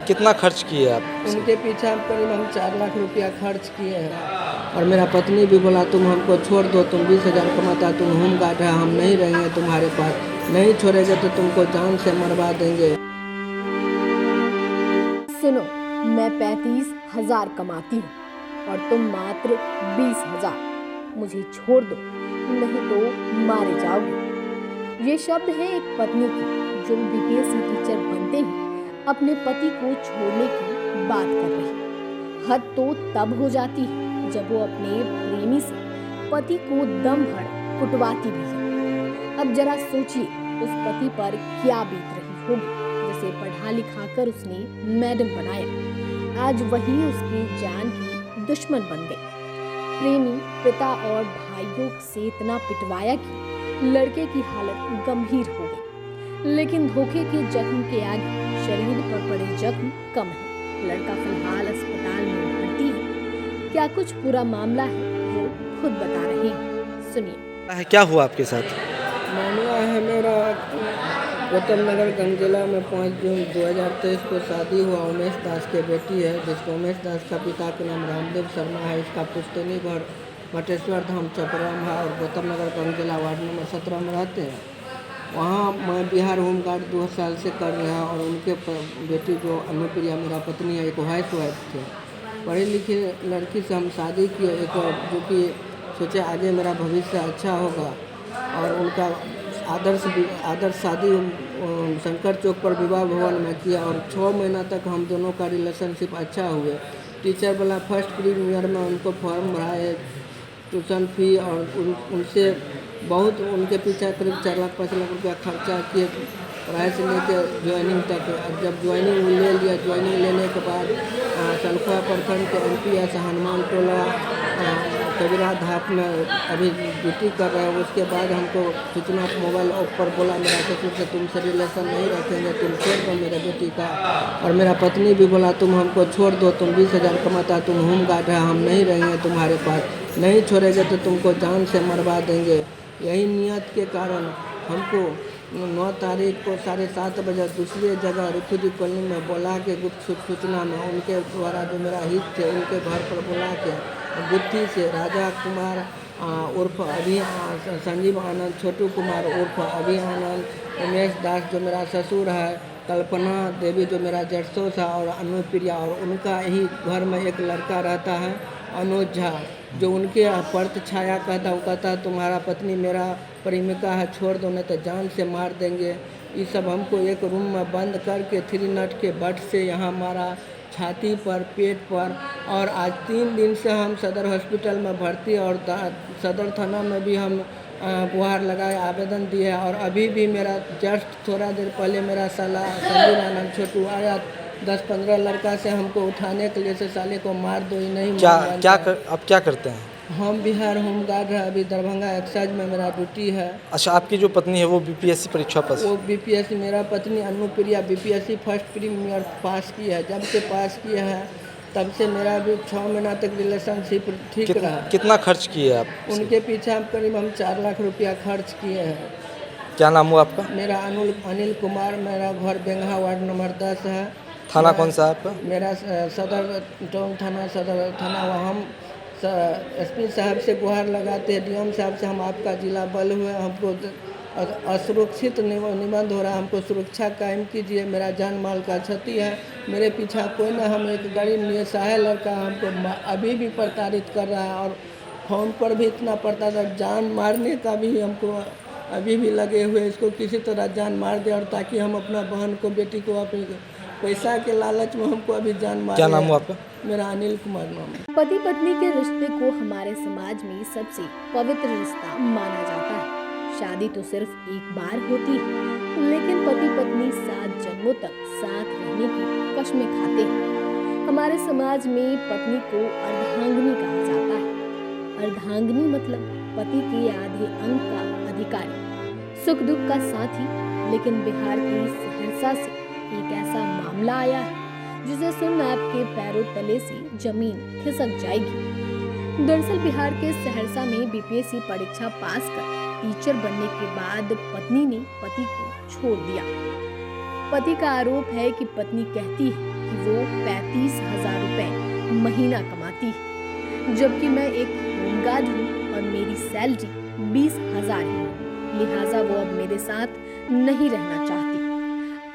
कितना खर्च किए आप? उनके पीछे करीब हम 4 लाख रुपया खर्च किए हैं। और मेरा पत्नी भी बोला तुम हमको छोड़ दो, तुम 20,000 कमाता, तुम होम गार्ड है, हम नहीं रहेंगे तुम्हारे पास, नहीं छोड़ेंगे तो तुमको जान से मरवा देंगे। सुनो, मैं 35,000 कमाती हूँ और तुम मात्र 20,000। मुझे छोड़ दो, नहीं तो मारे जाओगे। ये शब्द है एक पत्नी की जो बीपीएससी टीचर बनते ही अपने पति को छोड़ने की बात कर रही। हद तो तब हो जाती है जब वो अपने प्रेमी से पति को दम भर कुटवाती भी है। अब जरा सोचिए उस पति पर क्या बीत रही होगी जिसे पढ़ा लिखा कर उसने मैडम बनाया। आज वही उसकी जान की दुश्मन बन गई। प्रेमी, पिता और भाइयों से इतना पिटवाया कि लड़के की हालत गंभीर हो गई। लेकिन धोखे के जख्म के आगे शरीर पर पड़े जख्म कम है। लड़का फिलहाल अस्पताल में भर्ती है। क्या कुछ पूरा मामला है वो खुद बता रहे हैं, सुनिए। क्या हुआ आपके साथ? मामला है मेरा गौतम नगर गंज जिला में 5 जून 2023 को शादी हुआ। उमेश दास के बेटी है, जिसको उमेश दास का पिता का नाम रामदेव शर्मा है। इसका पुश्तैनी घर मटेश्वर धाम चपराम है और गौतम नगर गंज जिला वार्ड नंबर 17 में रहते हैं। वहाँ मैं बिहार होम गार्ड 2 साल से कर रहे हैं और उनके बेटी जो अनुप्रिया मेरा पत्नी है, एक हाउस वाइफ थे। पढ़ी लिखी लड़की से हम शादी किए, एक जो कि सोचे आगे मेरा भविष्य अच्छा होगा। और उनका आदर्श शादी शंकर चौक पर विवाह भवन में किया और 6 महीना तक हम दोनों का रिलेशनशिप अच्छा हुए। टीचर वाला फर्स्ट प्रीमियर में उनको फॉर्म भराए, ट्यूशन फी और उनसे बहुत उनके पीछे करीब 4 लाख 5 लाख रुपया खर्चा किए पढ़ाई से लेकर ज्वाइनिंग तक। और जब ज्वाइनिंग ले लिया, ज्वाइनिंग लेने के बाद सलखुआ प्रखंड के MPS हनुमान टोला कबीरा धाप में अभी ड्यूटी कर रहे हैं। उसके बाद हमको सूचना मोबाइल पर बोला मेरा ससुर से तुमसे रिलेशन नहीं रखेंगे, तुम छोड़ दो मेरे बेटी का। और मेरा पत्नी भी बोला तुम हमको छोड़ दो, तुम 20,000 कमाता, तुम होम गार्ड है, हम नहीं रहेंगे तुम्हारे पास, नहीं छोड़ेंगे तो तुमको जान से मरवा देंगे। यही नियत के कारण हमको 9 तारीख को 7:30 बजे दूसरी जगह रिफ्यूजी कॉलोनी में बुला के गुप्त सूचना में उनके द्वारा जो मेरा हित थे उनके घर पर बुला के गुत्थी से राजा कुमार उर्फ संजीव आनंद, छोटू कुमार उर्फ अभी आनंद, उमेश दास जो मेरा ससुर है, कल्पना देवी जो मेरा जड़सो था और अनुप्रिया, और उनका ही घर में एक लड़का रहता है अनुज झा जो उनके परत छाया कहता, वो कहता तुम्हारा पत्नी मेरा प्रेमिका है, छोड़ दो नहीं तो जान से मार देंगे। ये सब हमको एक रूम में बंद करके 3 नट के बट से यहाँ मारा, छाती पर, पेट पर। और आज 3 दिन से हम सदर हॉस्पिटल में भर्ती और सदर थाना में भी हम गुहार लगाए, आवेदन दिए। और अभी भी मेरा जस्ट थोड़ा देर पहले मेरा साला संजीव आनंद छोटू आया 10-15 लड़का से हमको उठाने के लिए से साले को मार दो ही नहीं। आप क्या करते हैं? हम बिहार होम गार्ड है, अभी दरभंगा एक्साइज में मेरा ड्यूटी है। अच्छा, आपकी जो पत्नी है वो बीपीएससी परीक्षा पास? वो बीपीएससी, मेरा पत्नी अनुप्रिया बीपीएससी फर्स्ट प्रीमियर पास की है। जब से पास किया है तब से मेरा भी 6 महीना तक रिलेशनशिप ठीक रहा। कितना खर्च किए आप? उनके पीछे हम करीब 4 लाख रुपया खर्च किए हैं। क्या नाम हुआ आपका? मेरा अनिल कुमार, मेरा घर बेंगहा वार्ड नंबर 10 है। थाना कौन सा है आपका? मेरा सदर टाउन थाना, सदर थाना। हम SP साहब से गुहार लगाते हैं, DM साहब से हम आपका जिला बल हुए, हमको असुरक्षित निबंध हो रहा है, हमको सुरक्षा कायम कीजिए, मेरा जान माल का क्षति है, मेरे पीछा कोई ना। हम एक गरीब निसहाय लड़का हमको अभी भी प्रताड़ित कर रहा है और फोन पर भी इतना प्रताड़ित, जान मारने का भी हमको अभी भी लगे हुए, इसको किसी तरह जान मार दे और ताकि हम अपना बहन को, बेटी को अपने पैसा के लालच में हमको अभी जान मार। क्या नाम हुआ आपका? मेरा अनिल कुमार नाम है। पति पत्नी के रिश्ते को हमारे समाज में सबसे पवित्र रिश्ता माना जाता है। शादी तो सिर्फ एक बार होती है, लेकिन पति पत्नी 7 जन्मों तक साथ रहने की कस्में खाते हैं। हमारे समाज में पत्नी को अर्धांगिनी कहा जाता है। अर्धांगिनी मतलब पति के आधे अंग का अधिकारी, सुख दुख का साथी। लेकिन बिहार की सहरसा से एक ऐसा मामला आया है जिसे सुन आपके पैरों तले से जमीन खिसक जाएगी। दरअसल बिहार के सहरसा में बीपीएससी परीक्षा पास कर टीचर बनने के बाद पत्नी ने पति को छोड़ दिया। पति का आरोप है कि पत्नी कहती है कि वो 35,000 रुपए महीना कमाती है, जबकि मैं एक होमगार्ड हूँ और मेरी सैलरी 20,000 ही है। लिहाजा वो अब मेरे साथ नहीं रहना चाहती।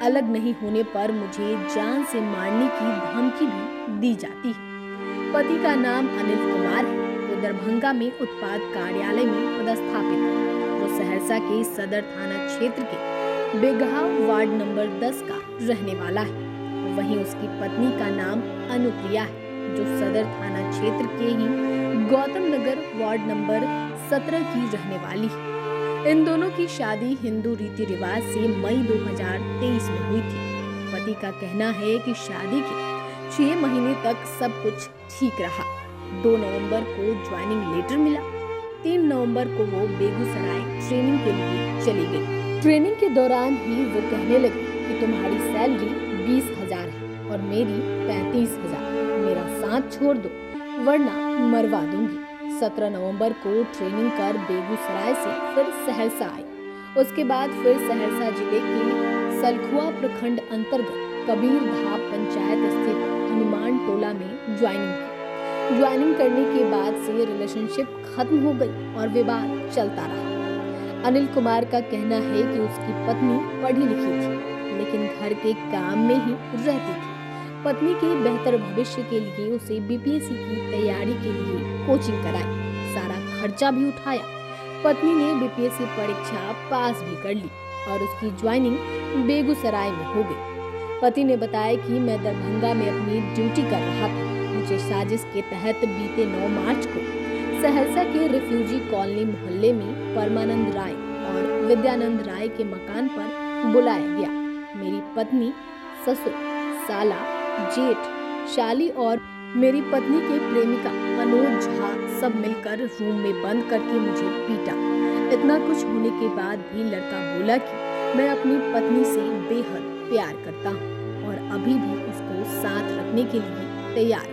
अलग नहीं होने पर मुझे जान से मारने की धमकी भी दी जाती है। पति का नाम अनिल कुमार है। वो दरभंगा में उत्पाद कार्यालय में पदस्थापित है। वो सहरसा के सदर थाना क्षेत्र के बेगहाव वार्ड नंबर 10 का रहने वाला है। वहीं उसकी पत्नी का नाम अनुप्रिया है, जो सदर थाना क्षेत्र के ही गौतम नगर वार्ड नंबर 17 की रहने वाली है। इन दोनों की शादी हिंदू रीति रिवाज से मई 2023 में हुई थी। पति का कहना है कि शादी के 6 महीने तक सब कुछ ठीक रहा। 2 नवंबर को ज्वाइनिंग लेटर मिला। 3 नवंबर को वो बेगूसराय ट्रेनिंग के लिए चली गई। ट्रेनिंग के दौरान ही वो कहने लगी कि तुम्हारी सैलरी 20,000 है और मेरी 35,000। मेरा साथ छोड़ दो वरना मरवा दूंगी। 17 नवंबर को ट्रेनिंग कर बेगूसराय से फिर सहरसा आई। उसके बाद फिर सहरसा जिले के सलखुआ प्रखंड अंतर्गत कबीर धाम पंचायत स्थित हनुमान टोला में ज्वाइनिंग की। ज्वाइनिंग करने के बाद से रिलेशनशिप खत्म हो गई और विवाद चलता रहा। अनिल कुमार का कहना है कि उसकी पत्नी पढ़ी लिखी थी, लेकिन घर के काम में ही रहती थी। पत्नी के बेहतर भविष्य के लिए उसे बीपीएससी की तैयारी के लिए कोचिंग कराई, सारा खर्चा भी उठाया। पत्नी ने बीपीएससी परीक्षा पास भी कर ली और उसकी ज्वाइनिंग बेगूसराय में हो गई। पति ने बताया कि मैं दरभंगा में अपनी ड्यूटी कर रहा था। मुझे साजिश के तहत बीते 9 मार्च को सहरसा के रिफ्यूजी कॉलोनी मोहल्ले में परमानंद राय और विद्यानंद राय के मकान पर बुलाया गया। मेरी पत्नी, ससुर, साला, जेठ, शाली और मेरी पत्नी के प्रेमिका मनोज झा सब मिलकर रूम में बंद करके मुझे पीटा। इतना कुछ होने के बाद भी लड़का बोला कि मैं अपनी पत्नी से बेहद प्यार करता हूँ और अभी भी उसको साथ रखने के लिए तैयार